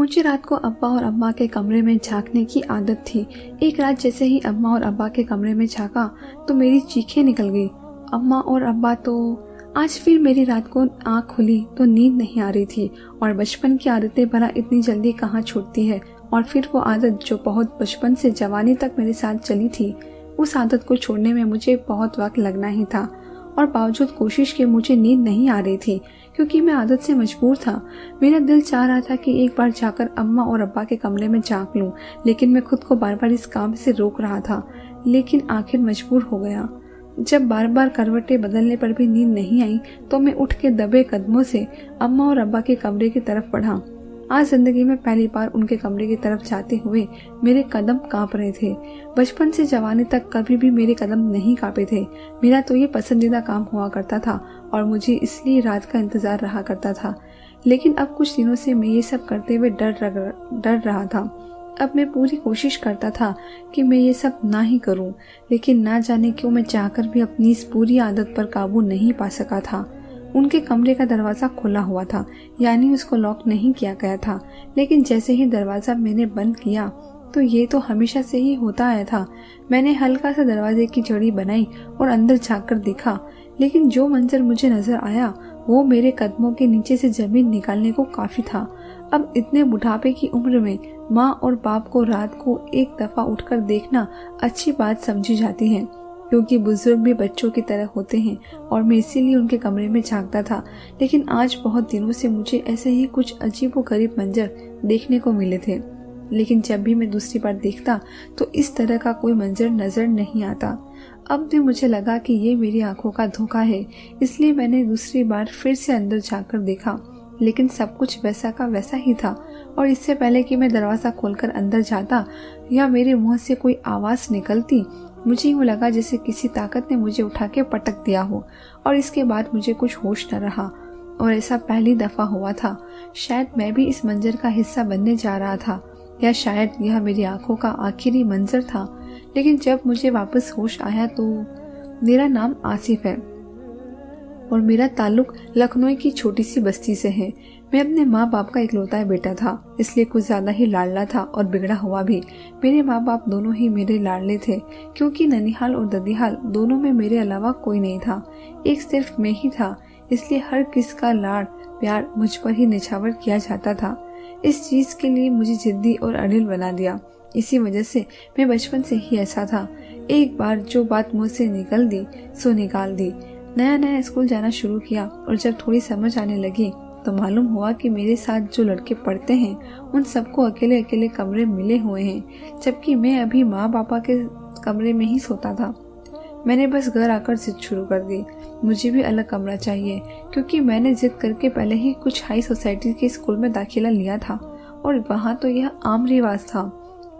मुझे रात को अब्बा और अम्मा के कमरे में झांकने की आदत थी। एक रात जैसे ही अम्मा और अब्बा के कमरे में झांका तो मेरी चीखें निकल गई। अम्मा और अब्बा तो आज फिर मेरी रात को आँख खुली तो नींद नहीं आ रही थी। और बचपन की आदतें भला इतनी जल्दी कहाँ छूटती है। और फिर वो आदत जो बहुत बचपन से जवानी तक मेरे साथ चली थी, उस आदत को छोड़ने में मुझे बहुत वक्त लगना ही था। और बावजूद कोशिश के मुझे नींद नहीं आ रही थी, क्योंकि मैं आदत से मजबूर था। मेरा दिल चाह रहा था कि एक बार जाकर अम्मा और अब्बा के कमरे में झांक लूं, लेकिन मैं खुद को बार बार इस काम से रोक रहा था। लेकिन आखिर मजबूर हो गया। जब बार बार करवटें बदलने पर भी नींद नहीं आई तो मैं उठ के दबे कदमों से अम्मा और अब्बा के कमरे की तरफ बढ़ा। आज जिंदगी में पहली बार उनके कमरे की तरफ जाते हुए मेरे कदम कांप रहे थे। बचपन से जवानी तक कभी भी मेरे कदम नहीं कांपे थे। मेरा तो ये पसंदीदा काम हुआ करता था और मुझे इसलिए रात का इंतजार रहा करता था। लेकिन अब कुछ दिनों से मैं ये सब करते हुए डर रहा था। अब मैं पूरी कोशिश करता था कि मैं ये सब ना ही करूं, लेकिन ना जाने क्यों मैं चाहकर भी अपनी इस पूरी आदत पर काबू नहीं पा सका था। उनके कमरे का दरवाजा खुला हुआ था, यानी उसको लॉक नहीं किया गया था। लेकिन जैसे ही दरवाजा मैंने बंद किया तो ये तो हमेशा से ही होता आया था। मैंने हल्का सा दरवाजे की जड़ी बनाई और अंदर झांककर देखा, लेकिन जो मंजर मुझे नजर आया वो मेरे कदमों के नीचे से जमीन निकालने को काफी था। अब इतने बुढ़ापे की उम्र में माँ और बाप को रात को एक दफा उठकर देखना अच्छी बात समझी जाती है, क्योंकि बुजुर्ग भी बच्चों की तरह होते हैं और मैं इसीलिए उनके कमरे में झांकता था। लेकिन आज बहुत दिनों से मुझे ऐसे ही कुछ अजीबोगरीब मंजर देखने को मिले थे। लेकिन जब भी मैं दूसरी बार देखता तो इस तरह का कोई मंजर नजर नहीं आता। अब भी मुझे लगा कि ये मेरी आंखों का धोखा है, इसलिए मैंने दूसरी बार फिर से अंदर झांककर देखा। लेकिन सब कुछ वैसा का वैसा ही था। और इससे पहले कि मैं दरवाजा खोलकर अंदर जाता या मेरे मुंह से कोई आवाज निकलती, मुझे यूँ लगा जैसे किसी ताकत ने मुझे उठा के पटक दिया हो। और इसके बाद मुझे कुछ होश न रहा। और ऐसा पहली दफा हुआ था। शायद मैं भी इस मंजर का हिस्सा बनने जा रहा था, या शायद यह मेरी आंखों का आखिरी मंजर था। लेकिन जब मुझे वापस होश आया तो मेरा नाम आसिफ है और मेरा ताल्लुक लखनऊ की छोटी सी बस्ती से है। मैं अपने माँ बाप का इकलौता बेटा था, इसलिए कुछ ज्यादा ही लाडला था और बिगड़ा हुआ भी। मेरे माँ बाप दोनों ही मेरे लाडले थे, क्योंकि ननिहाल और ददीहाल दोनों में मेरे अलावा कोई नहीं था। एक सिर्फ मैं ही था, इसलिए हर किस का लाड प्यार मुझ पर ही निछावर किया जाता था। इस चीज के लिए मुझे जिद्दी और अड़िल बना दिया। इसी वजह से मैं बचपन से ही ऐसा था। एक बार जो बात मुझ से निकल दी सो निकाल दी। नया नया स्कूल जाना शुरू किया और जब थोड़ी समझ आने लगी तो मालूम हुआ कि मेरे साथ जो लड़के पढ़ते हैं उन सबको अकेले अकेले कमरे मिले हुए हैं, जबकि मैं अभी माँ पापा के कमरे में ही सोता था। मैंने बस घर आकर जिद शुरू कर दी। मुझे भी अलग कमरा चाहिए, क्योंकि मैंने जिद करके पहले ही कुछ हाई सोसाइटी के स्कूल में दाखिला लिया था और वहाँ तो यह आम रिवाज था।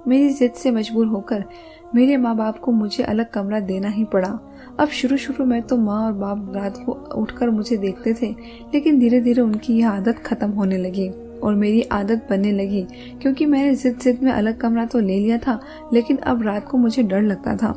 मेरी जिद से मजबूर होकर मेरे माँ बाप को मुझे अलग कमरा देना ही पड़ा। अब शुरू में तो माँ और बाप रात को उठकर मुझे देखते थे, लेकिन धीरे धीरे उनकी यह आदत खत्म होने लगी और मेरी आदत बनने लगी, क्योंकि मैंने जिद में अलग कमरा तो ले लिया था, लेकिन अब रात को मुझे डर लगता था,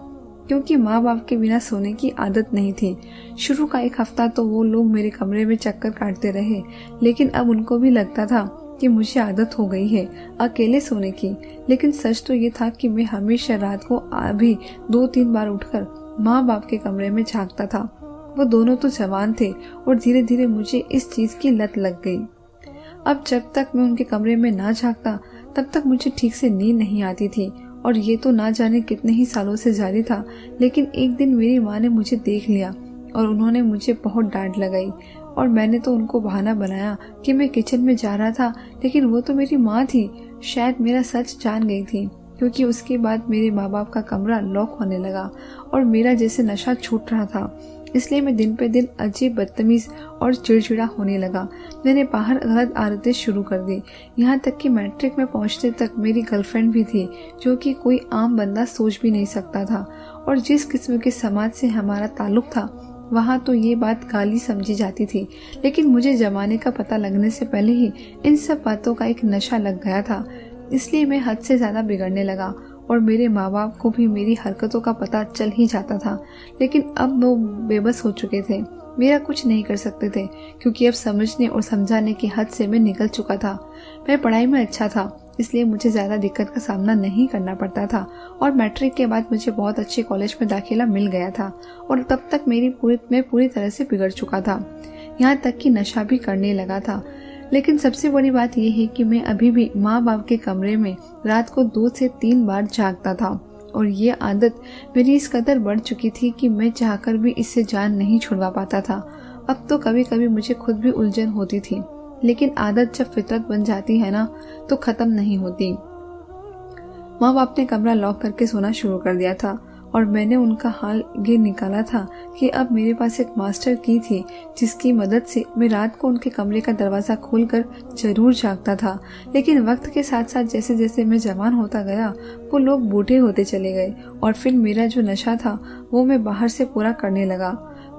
क्योंकि माँ बाप के बिना सोने की आदत नहीं थी। शुरू का एक हफ्ता तो वो लोग मेरे कमरे में चक्कर काटते रहे, लेकिन अब उनको भी लगता था कि मुझे आदत हो गई है अकेले सोने की। लेकिन सच तो ये था कि मैं हमेशा रात को अभी 2-3 बार उठकर माँ बाप के कमरे में झांकता था। वो दोनों तो जवान थे और धीरे धीरे मुझे इस चीज की लत लग गई। अब जब तक मैं उनके कमरे में ना झांकता तब तक मुझे ठीक से नींद नहीं आती थी, और ये तो ना जाने कितने ही सालों से जारी था। लेकिन एक दिन मेरी माँ ने मुझे देख लिया और उन्होंने मुझे बहुत डांट लगाई, और मैंने तो उनको बहाना बनाया कि मैं किचन में जा रहा था, लेकिन वो तो मेरी माँ थी। शायद मेरा सच जान गई थी, क्योंकि उसके बाद मेरे माँ बाप का कमरा लॉक होने लगा और मेरा जैसे नशा छूट रहा था। इसलिए मैं दिन पे दिन अजीब, बदतमीज और चिड़चिड़ा होने लगा। मैंने बाहर गलत आदतें शुरू कर दी, यहाँ तक कि मैट्रिक में पहुँचते तक मेरी गर्लफ्रेंड भी थी, जो कि कोई आम बंदा सोच भी नहीं सकता था। और जिस किस्म के समाज से हमारा ताल्लुक था वहाँ तो ये बात गाली समझी जाती थी, लेकिन मुझे जमाने का पता लगने से पहले ही इन सब बातों का एक नशा लग गया था। इसलिए मैं हद से ज्यादा बिगड़ने लगा और मेरे माँ बाप को भी मेरी हरकतों का पता चल ही जाता था। लेकिन अब वो बेबस हो चुके थे। मेरा कुछ नहीं कर सकते थे, क्योंकि अब समझने और समझाने की हद से मैं निकल चुका था। मैं पढ़ाई में अच्छा था, इसलिए मुझे ज़्यादा दिक्कत का सामना नहीं करना पड़ता था और मैट्रिक के बाद मुझे बहुत अच्छे कॉलेज में दाखिला मिल गया था और तब तक मैं पूरी तरह से बिगड़ चुका था, यहाँ तक कि नशा भी करने लगा था। लेकिन सबसे बड़ी बात यह है कि मैं अभी भी माँ बाप के कमरे में रात को 2 से 3 बार जागता था और ये आदत मेरी इस कदर बढ़ चुकी थी कि मैं चाहकर भी इससे जान नहीं छुड़वा पाता था। अब तो कभी कभी मुझे खुद भी उलझन होती थी, लेकिन आदत जब फितरत बन जाती है ना, तो खत्म नहीं होती। माँ बाप ने कमरा लॉक करके सोना शुरू कर दिया था और मैंने उनका हाल ये निकाला था कि अब मेरे पास एक मास्टर की थी, जिसकी मदद से मैं रात को उनके कमरे का दरवाज़ा खोलकर जरूर जागता था। लेकिन वक्त के साथ साथ जैसे जैसे मैं जवान होता गया, वो लोग बूढ़े होते चले गए और फिर मेरा जो नशा था वो मैं बाहर से पूरा करने लगा,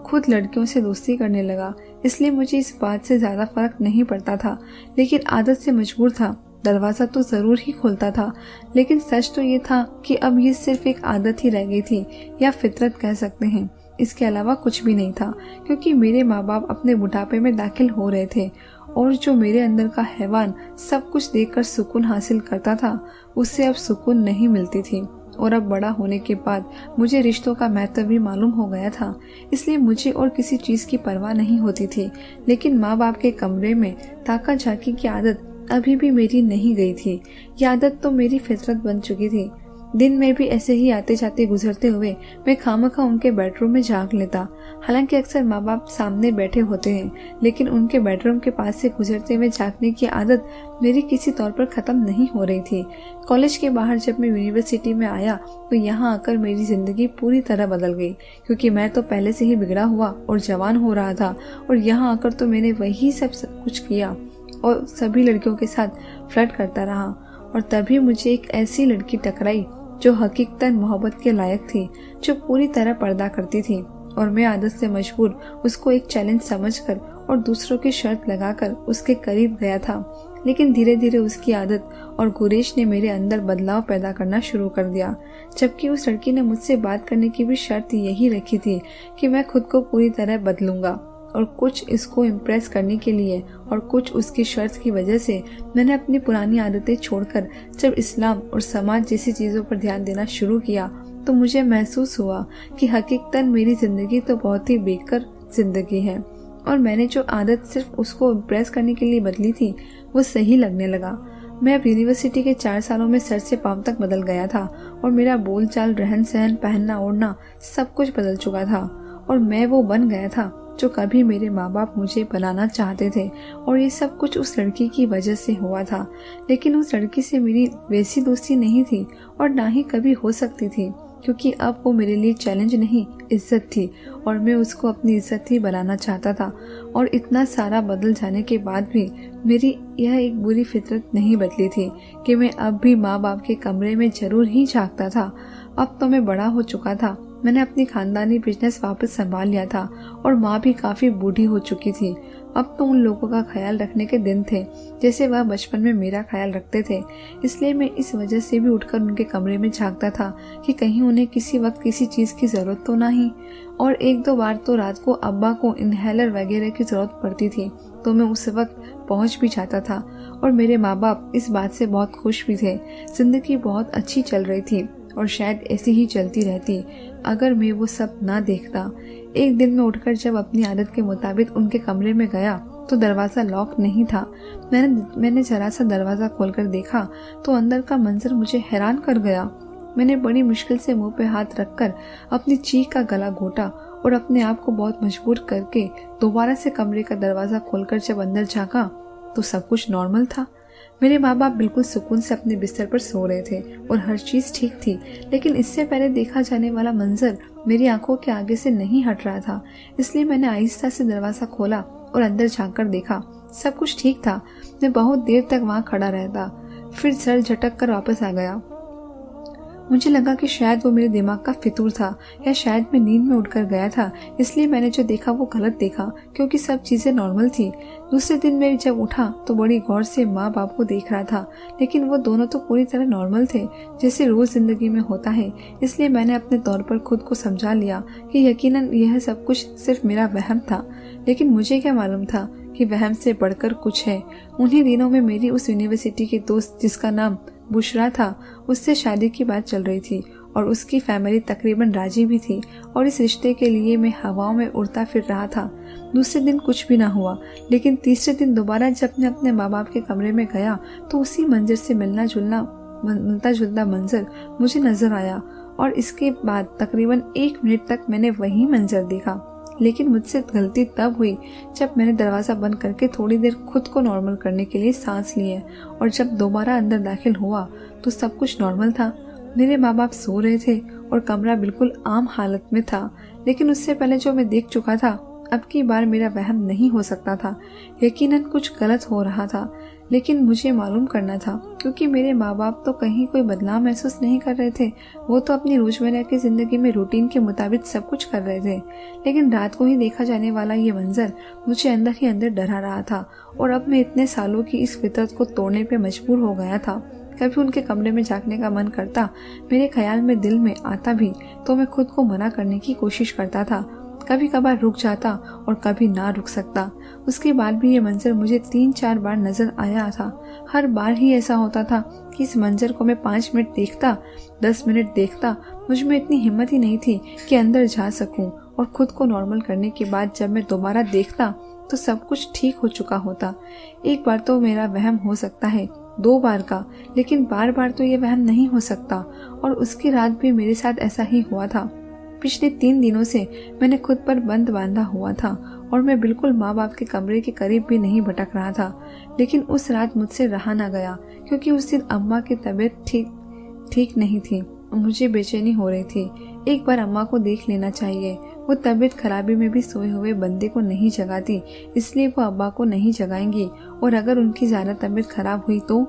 खुद लड़कियों से दोस्ती करने लगा। इसलिए मुझे इस बात से ज़्यादा फर्क नहीं पड़ता था, लेकिन आदत से मजबूर था। दरवाज़ा तो ज़रूर ही खोलता था, लेकिन सच तो ये था कि अब ये सिर्फ एक आदत ही रह गई थी, या फितरत कह सकते हैं। इसके अलावा कुछ भी नहीं था, क्योंकि मेरे माँ बाप अपने बुढ़ापे में दाखिल हो रहे थे और जो मेरे अंदर का हैवान सब कुछ देखकर सुकून हासिल करता था, उससे अब सुकून नहीं मिलती थी। और अब बड़ा होने के बाद मुझे रिश्तों का महत्व भी मालूम हो गया था, इसलिए मुझे और किसी चीज़ की परवाह नहीं होती थी। लेकिन माँ बाप के कमरे में ताका झांकी की आदत अभी भी मेरी नहीं गई थी। ये आदत तो मेरी फितरत बन चुकी थी। दिन में भी ऐसे ही आते जाते गुजरते हुए मैं खामखा उनके बेडरूम में झांक लेता। हालांकि अक्सर माँ बाप सामने बैठे होते हैं, लेकिन उनके बेडरूम के पास से गुजरते हुए झांकने की आदत मेरी किसी तौर पर खत्म नहीं हो रही थी। कॉलेज के बाहर जब मैं यूनिवर्सिटी में आया तो यहाँ आकर मेरी जिंदगी पूरी तरह बदल गई, क्योंकि मैं तो पहले से ही बिगड़ा हुआ और जवान हो रहा था और यहाँ आकर तो मैंने वही सब कुछ किया और सभी लड़कियों के साथ फ्लर्ट करता रहा। और तभी मुझे एक ऐसी लड़की टकराई जो हकीकतन मोहब्बत के लायक थी, जो पूरी तरह पर्दा करती थी, और मैं आदत से मजबूर उसको एक चैलेंज समझकर और दूसरों की शर्त लगाकर उसके करीब गया था। लेकिन धीरे धीरे उसकी आदत और गुरेज ने मेरे अंदर बदलाव पैदा करना शुरू कर दिया, जबकि उस लड़की ने मुझसे बात करने की भी शर्त यही रखी थी कि मैं खुद को पूरी तरह बदलूंगा। और कुछ इसको इम्प्रेस करने के लिए और कुछ उसकी शर्त की वजह से मैंने अपनी पुरानी आदतें छोड़कर जब इस्लाम और समाज जैसी चीज़ों पर ध्यान देना शुरू किया, तो मुझे महसूस हुआ कि हकीकतन मेरी ज़िंदगी तो बहुत ही बेकार ज़िंदगी है और मैंने जो आदत सिर्फ उसको इम्प्रेस करने के लिए बदली थी वो सही लगने लगा। मैं अब यूनिवर्सिटी के 4 सालों में सर से पांव तक बदल गया था और मेरा बोलचाल, रहन सहन, पहनना ओढ़ना सब कुछ बदल चुका था और मैं वो बन गया था जो कभी मेरे माँ बाप मुझे बनाना चाहते थे। और ये सब कुछ उस लड़की की वजह से हुआ था। लेकिन उस लड़की से मेरी वैसी दोस्ती नहीं थी और ना ही कभी हो सकती थी, क्योंकि अब वो मेरे लिए चैलेंज नहीं, इज्जत थी और मैं उसको अपनी इज्जत ही बनाना चाहता था। और इतना सारा बदल जाने के बाद भी मेरी यह एक बुरी फितरत नहीं बदली थी कि मैं अब भी माँ बाप के कमरे में जरूर ही झांकता था। अब तो मैं बड़ा हो चुका था, मैंने अपनी खानदानी बिजनेस वापस संभाल लिया था और माँ भी काफी बूढ़ी हो चुकी थी। अब तो उन लोगों का ख्याल रखने के दिन थे जैसे वह बचपन में मेरा ख्याल रखते थे। इसलिए मैं इस वजह से भी उठकर उनके कमरे में झांकता था कि कहीं उन्हें किसी वक्त किसी चीज की जरूरत तो नहीं। और 1-2 बार तो रात को अब्बा को इनहेलर वगैरह की जरूरत पड़ती थी, तो मैं उस वक्त पहुंच भी जाता था। और मेरे माँ बाप इस बात से बहुत खुश भी थे। जिंदगी बहुत अच्छी चल रही थी और शायद ऐसी ही चलती रहती अगर मैं वो सब ना देखता। एक दिन मैं उठकर जब अपनी आदत के मुताबिक उनके कमरे में गया तो दरवाज़ा लॉक नहीं था। मैंने जरा सा दरवाज़ा खोलकर देखा तो अंदर का मंजर मुझे हैरान कर गया। मैंने बड़ी मुश्किल से मुंह पे हाथ रखकर अपनी चीख का गला घोटा और अपने आप को बहुत मजबूर करके दोबारा से कमरे का दरवाज़ा खोलकर जब अंदर झांका तो सब कुछ नॉर्मल था। मेरे माँ बाप बिल्कुल सुकून से अपने बिस्तर पर सो रहे थे और हर चीज ठीक थी। लेकिन इससे पहले देखा जाने वाला मंजर मेरी आंखों के आगे से नहीं हट रहा था। इसलिए मैंने आहिस्ता से दरवाजा खोला और अंदर झांककर देखा। सब कुछ ठीक था। मैं बहुत देर तक वहाँ खड़ा रहता, फिर सर झटक कर वापस आ गया मुझे लगा कि शायद वो मेरे दिमाग का फितूर था या शायद मैं नींद में उठकर गया था, इसलिए मैंने जो देखा वो गलत देखा, क्योंकि सब चीजें नॉर्मल थी। दूसरे दिन मैं जब उठा तो बड़ी गौर से माँ बाप को देख रहा था, लेकिन वो दोनों तो पूरी तरह नॉर्मल थे, जैसे रोज जिंदगी में होता है। इसलिए मैंने अपने तौर पर खुद को समझा लिया कि यकीनन यह सब कुछ सिर्फ मेरा वहम था। लेकिन मुझे क्या मालूम था कि वहम से बढ़कर कुछ है। उन्हीं दिनों में मेरी उस यूनिवर्सिटी के दोस्त जिसका नाम बुशरा था, उससे शादी की बात चल रही थी और उसकी फैमिली तकरीबन राजी भी थी, और इस रिश्ते के लिए मैं हवाओं में उड़ता फिर रहा था। दूसरे दिन कुछ भी ना हुआ, लेकिन तीसरे दिन दोबारा जब मैं अपने माँ बाप के कमरे में गया तो उसी मंजर से मिलता जुलता मंजर मुझे नजर आया, और इसके बाद तकरीबन 1 मिनट तक मैंने वही मंजर देखा। लेकिन मुझसे गलती तब हुई जब मैंने दरवाज़ा बंद करके थोड़ी देर खुद को नॉर्मल करने के लिए सांस लिए, और जब दोबारा अंदर दाखिल हुआ तो सब कुछ नॉर्मल था। मेरे माँ बाप सो रहे थे और कमरा बिल्कुल आम हालत में था, लेकिन उससे पहले जो मैं देख चुका था अब की बार मेरा वहम नहीं हो सकता था। यकीनन कुछ गलत हो रहा था, लेकिन मुझे मालूम करना था, क्योंकि मेरे माँ बाप तो कहीं कोई बदलाव महसूस नहीं कर रहे थे। वो तो अपनी रोजमर्रा की जिंदगी में रूटीन के मुताबिक सब कुछ कर रहे थे। लेकिन रात को ही देखा जाने वाला ये मंजर मुझे अंदर ही अंदर डरा रहा था, और अब मैं इतने सालों की इस फितरत को तोड़ने पे मजबूर हो गया था। कभी उनके कमरे में झांकने का मन करता, मेरे ख्याल में दिल में आता भी तो मैं खुद को मना करने की कोशिश करता था। कभी कभार रुक जाता और कभी ना रुक सकता। उसके बाद भी ये मंजर मुझे 3-4 बार नजर आया था। हर बार ही ऐसा होता था कि इस मंजर को मैं 5 मिनट देखता, 10 मिनट देखता, मुझ में इतनी हिम्मत ही नहीं थी कि अंदर जा सकूं, और खुद को नॉर्मल करने के बाद जब मैं दोबारा देखता तो सब कुछ ठीक हो चुका होता। एक बार तो मेरा वहम हो सकता है, 2 बार का, लेकिन बार बार तो ये वहम नहीं हो सकता। और उसकी रात भी मेरे साथ ऐसा ही हुआ था। पिछले 3 दिनों से मैंने खुद पर बंद बांधा हुआ था, और मैं बिल्कुल माँ बाप के कमरे के करीब भी नहीं भटक रहा था। लेकिन उस रात मुझसे रहा ना गया, क्योंकि उस दिन अम्मा की तबीयत ठीक नहीं थी। मुझे बेचैनी हो रही थी। एक बार अम्मा को देख लेना चाहिए। वो तबीयत खराबी में भी सोए हुए बंदे को नहीं जगाती, इसलिए वो अब्बा को नहीं जगाएंगी, और अगर उनकी ज्यादा तबीयत खराब हुई तो।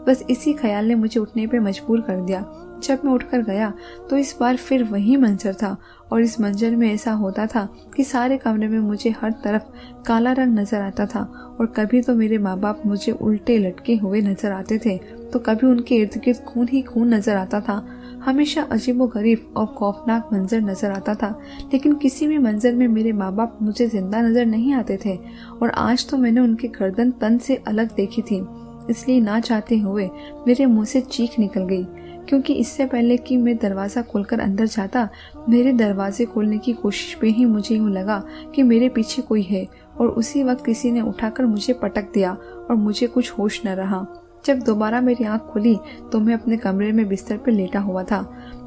बस इसी ख्याल ने मुझे उठने पे मजबूर कर दिया। जब मैं उठकर गया तो इस बार फिर वही मंजर था, और इस मंजर में ऐसा होता था कि सारे कमरे में मुझे हर तरफ काला रंग नजर आता था, और कभी तो मेरे माँ बाप मुझे उल्टे लटके हुए नजर आते थे, तो कभी उनके इर्द गिर्द खून ही खून नजर आता था। हमेशा अजीबोगरीब और खौफनाक मंजर नजर आता था, लेकिन किसी भी मंजर में मेरे माँ बाप मुझे जिंदा नजर नहीं आते थे। और आज तो मैंने उनकी गर्दन तन से अलग देखी थी, इसलिए ना चाहते हुए मेरे मुंह से चीख निकल गई, क्योंकि इससे पहले कि मैं दरवाजा खोलकर अंदर जाता, मेरे दरवाजे खोलने की कोशिश पे ही मुझे यूं लगा कि मेरे पीछे कोई है, और उसी वक्त किसी ने उठाकर मुझे पटक दिया और मुझे कुछ होश न रहा। जब दोबारा मेरी आंख खुली तो मैं अपने कमरे में बिस्तर पर लेटा हुआ था।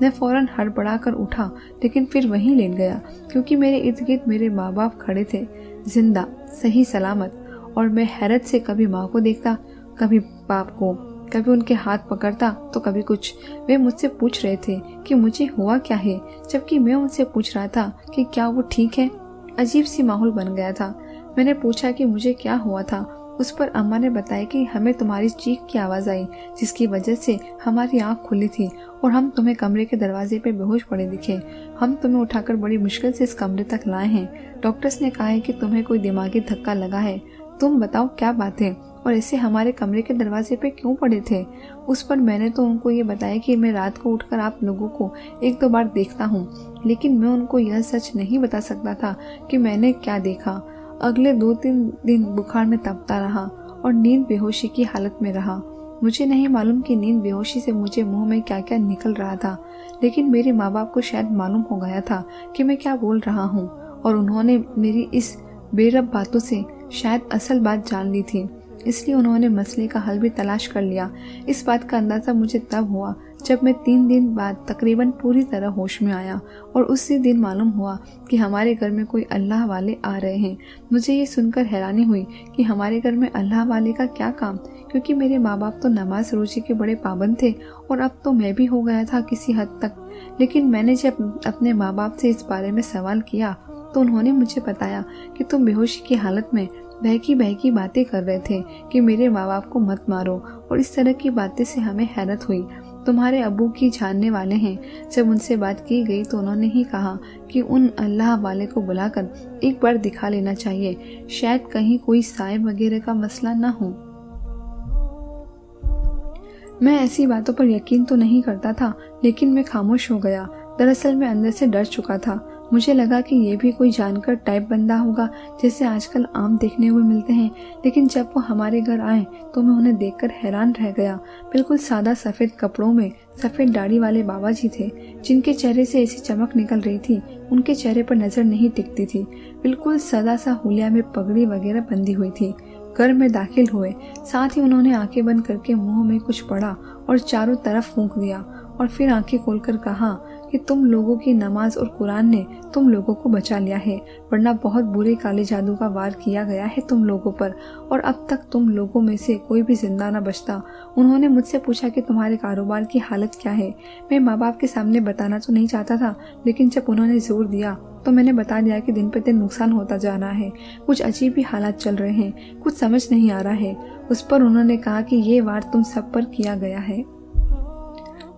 मैं फौरन हड़बड़ा कर उठा, लेकिन फिर वहीं लेट गया, क्योंकि मेरे इर्द गिर्द मेरे माँ बाप खड़े थे, जिंदा, सही सलामत। और मैं हैरत से कभी माँ को देखता, कभी बाप को, कभी उनके हाथ पकड़ता तो कभी कुछ। वे मुझसे पूछ रहे थे कि मुझे हुआ क्या है, जबकि मैं उनसे पूछ रहा था कि क्या वो ठीक है। अजीब सी माहौल बन गया था। मैंने पूछा कि मुझे क्या हुआ था। उस पर अम्मा ने बताया कि हमें तुम्हारी चीख की आवाज आई, जिसकी वजह से हमारी आंख खुली थी और हम तुम्हें कमरे के दरवाजे पे बेहोश पड़े दिखे। हम तुम्हें उठाकर बड़ी मुश्किल से इस कमरे तक लाए हैं। डॉक्टर्स ने कहा है कि तुम्हें कोई दिमागी धक्का लगा है। तुम बताओ क्या बात है, और ऐसे हमारे कमरे के दरवाजे पे क्यों पड़े थे। उस पर मैंने तो उनको ये बताया कि मैं रात को उठकर आप लोगों को 1-2 बार देखता हूँ, लेकिन मैं उनको यह सच नहीं बता सकता था कि मैंने क्या देखा। अगले 2-3 दिन बुखार में तपता रहा और नींद बेहोशी की हालत में रहा। मुझे नहीं मालूम कि नींद बेहोशी से मुझे मुंह में क्या क्या निकल रहा था, लेकिन मेरे माँ बाप को शायद मालूम हो गया था कि मैं क्या बोल रहा हूँ, और उन्होंने मेरी इस बेरब बातों से शायद असल बात जान ली थी, इसलिए उन्होंने मसले का हल भी तलाश कर लिया। इस बात का अंदाजा मुझे तब हुआ जब मैं 3 दिन बाद तकरीबन पूरी तरह होश में आया, और उसी दिन मालूम हुआ कि हमारे घर में कोई अल्लाह वाले आ रहे हैं। मुझे ये सुनकर हैरानी हुई कि हमारे घर में अल्लाह वाले का क्या काम, क्योंकि मेरे माँ बाप तो नमाज रोजे के बड़े पाबंद थे, और अब तो मैं भी हो गया था किसी हद तक। लेकिन मैंने जब अपने माँ बाप से इस बारे में सवाल किया तो उन्होंने मुझे बताया कि तुम बेहोशी की हालत में बहकी बातें कर रहे थे कि मेरे माँ बाप को मत मारो, और इस तरह की बातें से हमें हैरत हुई। तुम्हारे अब्बू की जानने वाले हैं। जब उनसे बात की गई तो उन्होंने ही कहा कि उन अल्लाह वाले को बुलाकर एक बार दिखा लेना चाहिए, शायद कहीं कोई साइब वगैरह का मसला न हो। मैं ऐसी बातों पर यकीन तो नहीं करता था, लेकिन मैं खामोश हो गया। दरअसल मैं अंदर से डर चुका था। मुझे लगा कि ये भी कोई जानकर टाइप बंदा होगा, जैसे आजकल आम देखने हुए मिलते हैं। लेकिन जब वो हमारे घर आए तो मैं उन्हें देखकर हैरान रह गया। बिल्कुल सादा सफ़ेद कपड़ों में सफ़ेद दाढ़ी वाले बाबा जी थे, जिनके चेहरे से ऐसी चमक निकल रही थी, उनके चेहरे पर नज़र नहीं टिकती थी। बिल्कुल सदा सा हुलिया में पगड़ी वगैरह बंधी हुई थी। घर में दाखिल हुए, साथ ही उन्होंने आंखें बंद करके मुंह में कुछ पड़ा और चारों तरफ फूंक दिया, और फिर आंखें खोलकर कहा कि तुम लोगों की नमाज और कुरान ने तुम लोगों को बचा लिया है, वरना बहुत बुरे काले जादू का वार किया गया है तुम लोगों पर, और अब तक तुम लोगों में से कोई भी जिंदा न बचता। उन्होंने मुझसे पूछा कि तुम्हारे कारोबार की हालत क्या है। मैं माँ बाप के सामने बताना तो नहीं चाहता था, लेकिन जब उन्होंने जोर दिया तो मैंने बता दिया कि दिन पे दिन नुकसान होता जा रहा है, कुछ अजीब ही हालात चल रहे हैं, कुछ समझ नहीं आ रहा है। उस पर उन्होंने कहा कि ये वार तुम सब पर किया गया है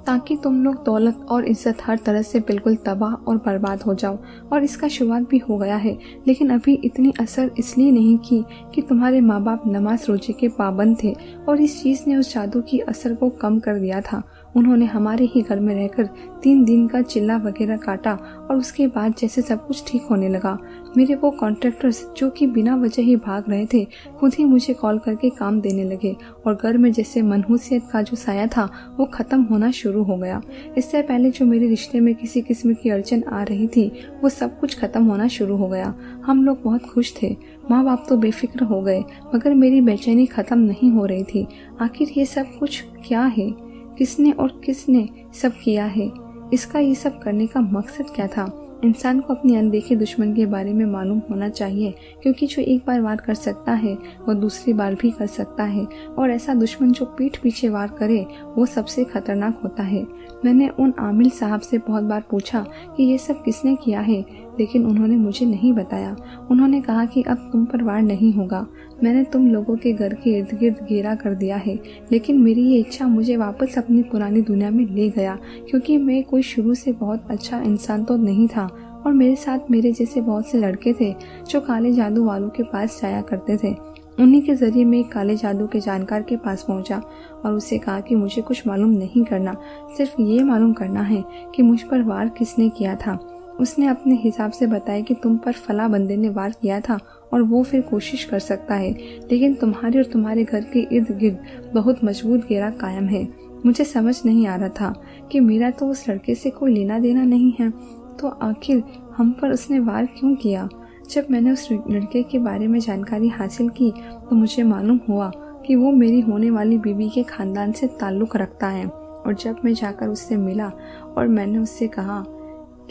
ताकि तुम लोग दौलत और इज्जत हर तरह से बिल्कुल तबाह और बर्बाद हो जाओ, और इसका शुरुआत भी हो गया है। लेकिन अभी इतनी असर इसलिए नहीं की कि तुम्हारे माँ बाप नमाज रोजे के पाबंद थे, और इस चीज़ ने उस जादू की असर को कम कर दिया था। उन्होंने हमारे ही घर में रहकर 3 दिन का चिल्ला वगैरह काटा, और उसके बाद जैसे सब कुछ ठीक होने लगा। मेरे वो कॉन्ट्रैक्टर्स जो कि बिना वजह ही भाग रहे थे, खुद ही मुझे कॉल करके काम देने लगे, और घर में जैसे मनहूसियत का जो साया था वो खत्म होना शुरू हो गया। इससे पहले जो मेरे रिश्ते में किसी किस्म की अड़चन आ रही थी, वो सब कुछ खत्म होना शुरू हो गया। हम लोग बहुत खुश थे। माँ बाप तो बेफिक्र हो गए, मगर मेरी बेचैनी खत्म नहीं हो रही थी। आखिर ये सब कुछ क्या है? किसने और किसने सब किया है? इसका ये सब करने का मकसद क्या था? इंसान को अपनी अनदेखे दुश्मन के बारे में मालूम होना चाहिए, क्योंकि जो एक बार वार कर सकता है वो दूसरी बार भी कर सकता है, और ऐसा दुश्मन जो पीठ पीछे वार करे वो सबसे खतरनाक होता है। मैंने उन आमिल साहब से बहुत बार पूछा कि ये सब किसने किया है, लेकिन उन्होंने मुझे नहीं बताया। उन्होंने कहा कि अब तुम पर वार नहीं होगा, मैंने तुम लोगों के घर के इर्द गिर्द घेरा कर दिया है। लेकिन मेरी ये इच्छा मुझे वापस अपनी पुरानी दुनिया में ले गया, क्योंकि मैं कोई शुरू से बहुत अच्छा इंसान तो नहीं था, और मेरे साथ मेरे जैसे बहुत से लड़के थे जो काले जादू वालों के पास जाया करते थे। उन्हीं के जरिए मैं एक काले जादू के जानकार के पास पहुंचा और उससे कहा कि मुझे कुछ मालूम नहीं करना, सिर्फ ये मालूम करना है कि मुझ पर वार किसने किया था। उसने अपने हिसाब से बताया कि तुम पर फला बंदे ने वार किया था, और वो फिर कोशिश कर सकता है, लेकिन तुम्हारे और तुम्हारे घर के इर्द गिर्द बहुत मजबूत घेरा कायम है। मुझे समझ नहीं आ रहा था कि मेरा तो उस लड़के से कोई लेना देना नहीं है, तो आखिर हम पर उसने वार क्यों किया। जब मैंने उस लड़के के बारे में जानकारी हासिल की तो मुझे मालूम हुआ कि वो मेरी होने वाली बीवी के खानदान से ताल्लुक़ रखता है। और जब मैं जाकर उससे मिला और मैंने उससे कहा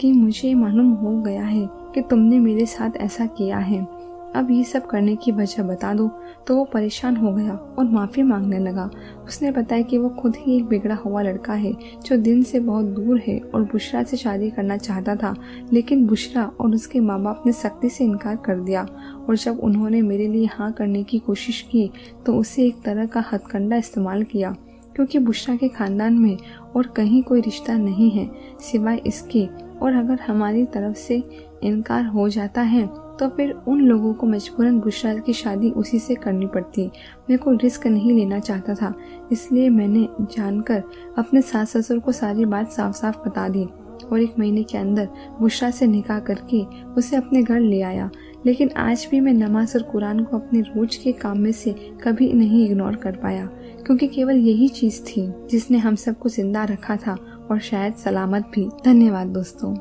कि मुझे मालूम हो गया है कि तुमने मेरे साथ ऐसा किया है, अब ये सब करने की वजह बता दो, तो वो परेशान हो गया और माफ़ी मांगने लगा। उसने बताया कि वो खुद ही एक बिगड़ा हुआ लड़का है जो दिन से बहुत दूर है और बुशरा से शादी करना चाहता था, लेकिन बुशरा और उसके माँ बाप ने सख्ती से इनकार कर दिया, और जब उन्होंने मेरे लिए हाँ करने की कोशिश की तो उसे एक तरह का हथकंडा इस्तेमाल किया, क्योंकि बुशरा के खानदान में और कहीं कोई रिश्ता नहीं है सिवाय इसके, और अगर हमारी तरफ से इनकार हो जाता है तो फिर उन लोगों को मजबूरन बुशरा की शादी उसी से करनी पड़ती। मैं कोई रिस्क नहीं लेना चाहता था, इसलिए मैंने जानकर अपने सास ससुर को सारी बात साफ साफ बता दी, और 1 महीने के अंदर बुशरा से निकाह करके उसे अपने घर ले आया। लेकिन आज भी मैं नमाज और कुरान को अपने रोज के काम में से कभी नहीं इग्नोर कर पाया, क्योंकि केवल यही चीज थी जिसने हम सबको जिंदा रखा था और शायद सलामत भी। धन्यवाद दोस्तों।